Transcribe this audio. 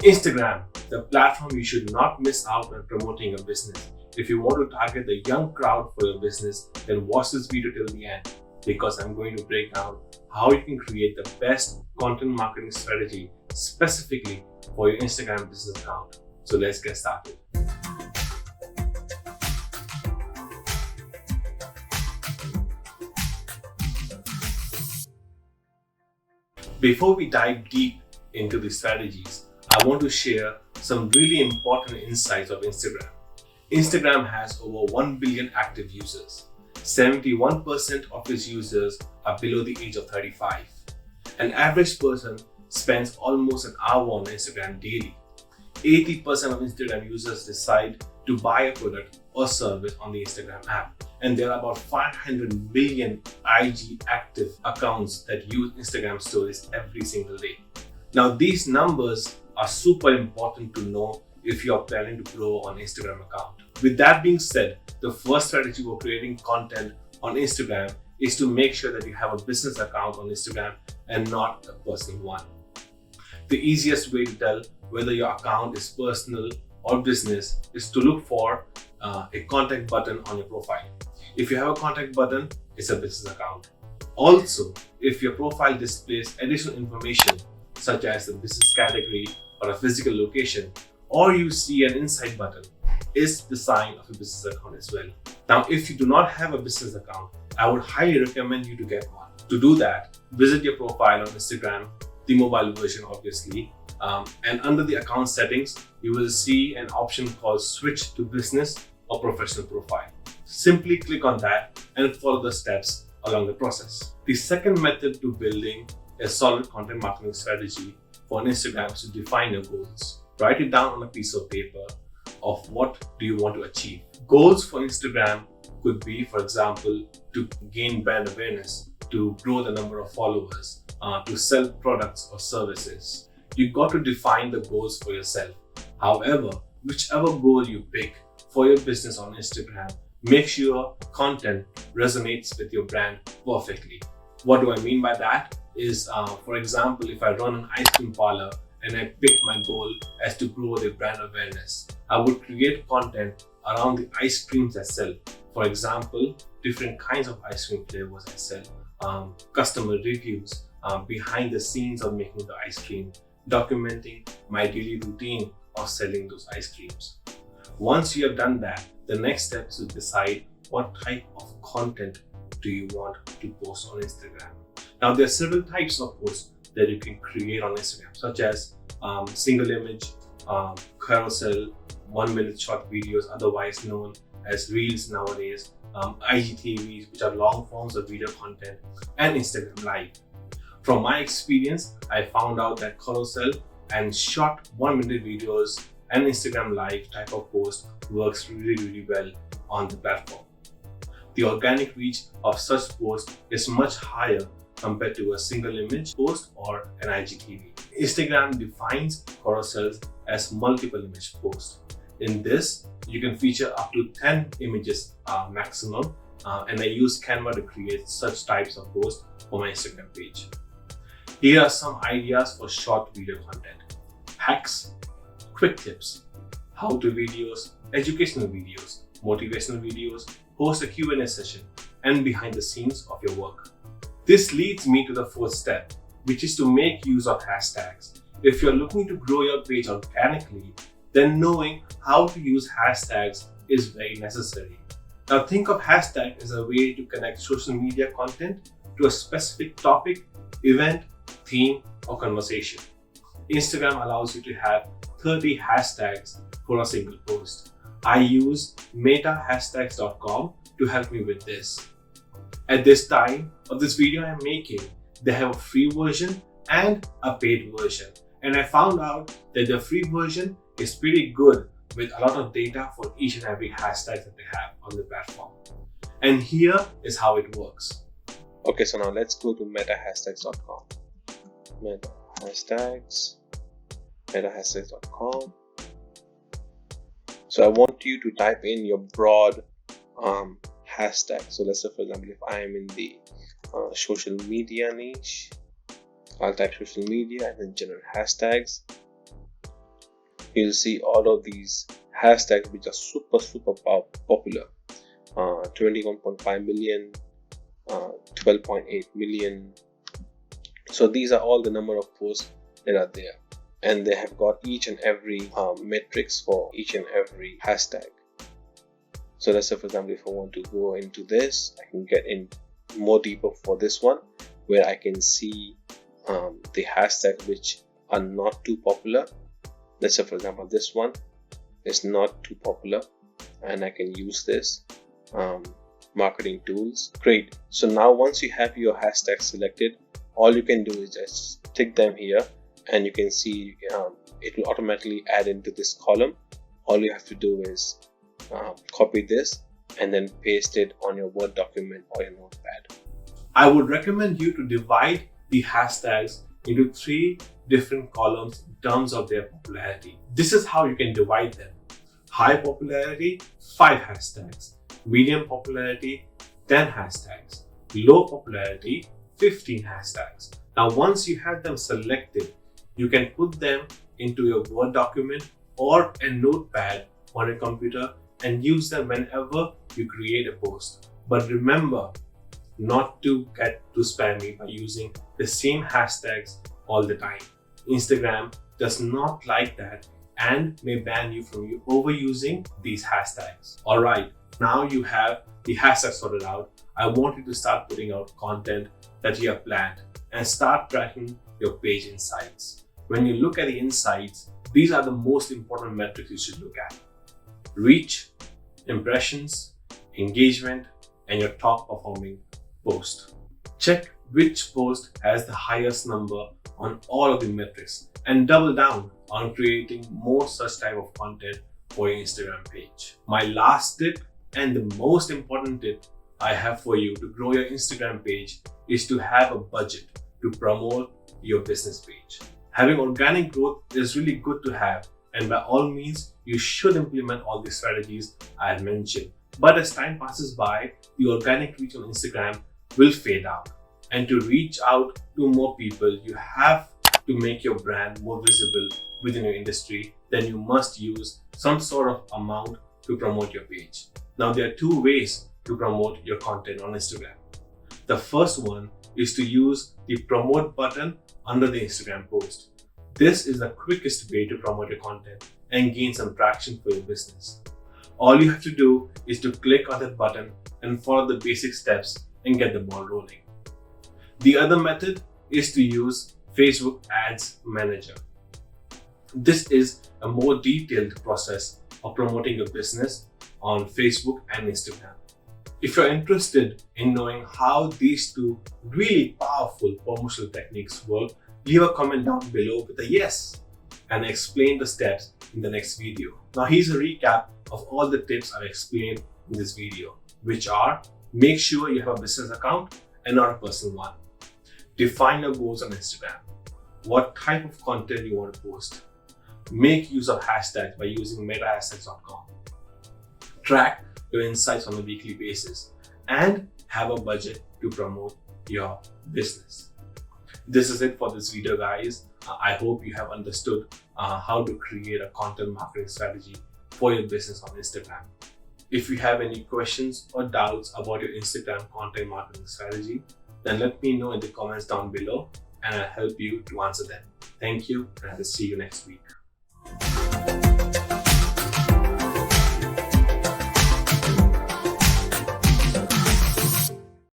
Instagram, the platform you should not miss out on promoting a business. If you want to target the young crowd for your business, then watch this video till the end, because I'm going to break down how you can create the best content marketing strategy specifically for your Instagram business account. So let's get started. Before we dive deep into the strategies, I want to share some really important insights of Instagram. Instagram has over 1 billion active users. 71% of its users are below the age of 35. An average person spends almost an hour on Instagram daily. 80% of Instagram users decide to buy a product or service on the Instagram app. And there are about 500 million IG active accounts that use Instagram stories every single day. Now, these numbers are super important to know if you are planning to grow on Instagram account. With that being said, the first strategy for creating content on Instagram is to make sure that you have a business account on Instagram and not a personal one. The easiest way to tell whether your account is personal or business is to look for a contact button on your profile. If you have a contact button, it's a business account. Also, if your profile displays additional information such as the business category or a physical location, or you see an insight button, is the sign of a business account as well. Now, if you do not have a business account, I would highly recommend you to get one. To do that, visit your profile on Instagram, the mobile version obviously, and under the account settings, you will see an option called Switch to Business or Professional Profile. Simply click on that and follow the steps along the process. The second method to building a solid content marketing strategy for an Instagram is to define your goals. Write it down on a piece of paper of what do you want to achieve. Goals for Instagram could be, for example, to gain brand awareness, to grow the number of followers, to sell products or services. You got to define the goals for yourself. However, whichever goal you pick for your business on Instagram, make sure content resonates with your brand perfectly. What do I mean by that? Is, for example, if I run an ice cream parlor and I pick my goal as to grow the brand awareness, I would create content around the ice creams I sell. For example, different kinds of ice cream flavors I sell, customer reviews, behind the scenes of making the ice cream, documenting my daily routine of selling those ice creams. Once you have done that, the next step is to decide what type of content do you want to post on Instagram. Now, there are several types of posts that you can create on Instagram, such as single image, carousel, 1 minute short videos, otherwise known as Reels nowadays, IGTVs, which are long forms of video content, and Instagram Live. From my experience, I found out that carousel and short 1 minute videos and Instagram Live type of post works really well on the platform. The organic reach of such posts is much higher compared to a single image post or an IGTV. Instagram defines carousels as multiple image posts. In this, you can feature up to 10 images maximum, and I use Canva to create such types of posts for my Instagram page. Here are some ideas for short video content. Hacks, quick tips, how-to videos, educational videos, motivational videos, host a Q&A session, and behind the scenes of your work. This leads me to the fourth step, which is to make use of hashtags. If you're looking to grow your page organically, then knowing how to use hashtags is very necessary. Now, think of hashtag as a way to connect social media content to a specific topic, event, theme, or conversation. Instagram allows you to have 30 hashtags for a single post. I use metahashtags.com to help me with this. At this time of this video I'm making, they have a free version and a paid version. And I found out that the free version is pretty good with a lot of data for each and every hashtag that they have on the platform. And here is how it works. Okay, so now let's go to metahashtags.com. metahashtags.com. So I want you to type in your broad hashtag. So let's say, for example, if I am in the social media niche, I'll type social media and then general hashtags. you'll see all of these hashtags which are super popular. 21.5 million, 12.8 million. So these are all the number of posts that are there, and they have got each and every metrics for each and every hashtag. So let's say, for example, if I want to go into this, I can get in more deeper for this one, where I can see the hashtags which are not too popular. Let's say, for example, this one is not too popular, and I can use this marketing tools. Great. So now once you have your hashtags selected, all you can do is just stick them here, and you can see it will automatically add into this column. All you have to do is copy this and then paste it on your Word document or your notepad. I would recommend you to divide the hashtags into 3 different columns in terms of their popularity. This is how you can divide them. High popularity, 5 hashtags. Medium popularity, 10 hashtags. Low popularity, 15 hashtags. Now, once you have them selected, you can put them into your Word document or a notepad on your computer and use them whenever you create a post. But remember not to get too spammy by using the same hashtags all the time. Instagram does not like that and may ban you from overusing these hashtags. Alright, now you have the hashtags sorted out. I want you to start putting out content that you have planned and start tracking your page insights. When you look at the insights, these are the most important metrics you should look at: reach, impressions, engagement, and your top performing post. Check which post has the highest number on all of the metrics and double down on creating more such type of content for your Instagram page. My last tip and the most important tip I have for you to grow your Instagram page is to have a budget to promote your business page. Having organic growth is really good to have, and by all means, you should implement all the strategies I had mentioned. But as time passes by, the organic reach on Instagram will fade out. And to reach out to more people, you have to make your brand more visible within your industry. Then you must use some sort of amount to promote your page. Now, there are 2 ways to promote your content on Instagram. The first one is to use the promote button under the Instagram post. This is the quickest way to promote your content and gain some traction for your business. All you have to do is to click on that button and follow the basic steps and get the ball rolling. The other method is to use Facebook Ads Manager. This is a more detailed process of promoting your business on Facebook and Instagram. If you're interested in knowing how these 2 really powerful promotional techniques work, leave a comment down below with a yes and explain the steps in the next video. Now here's a recap of all the tips I've explained in this video, which are: make sure you have a business account and not a personal one. Define your goals on Instagram. What type of content you want to post. Make use of hashtags by using metahashtags.com. Track your insights on a weekly basis and have a budget to promote your business. This is it for this video, guys. I hope you have understood how to create a content marketing strategy for your business on Instagram. If you have any questions or doubts about your Instagram content marketing strategy, then let me know in the comments down below and I'll help you to answer them. Thank you, and I will see you next week.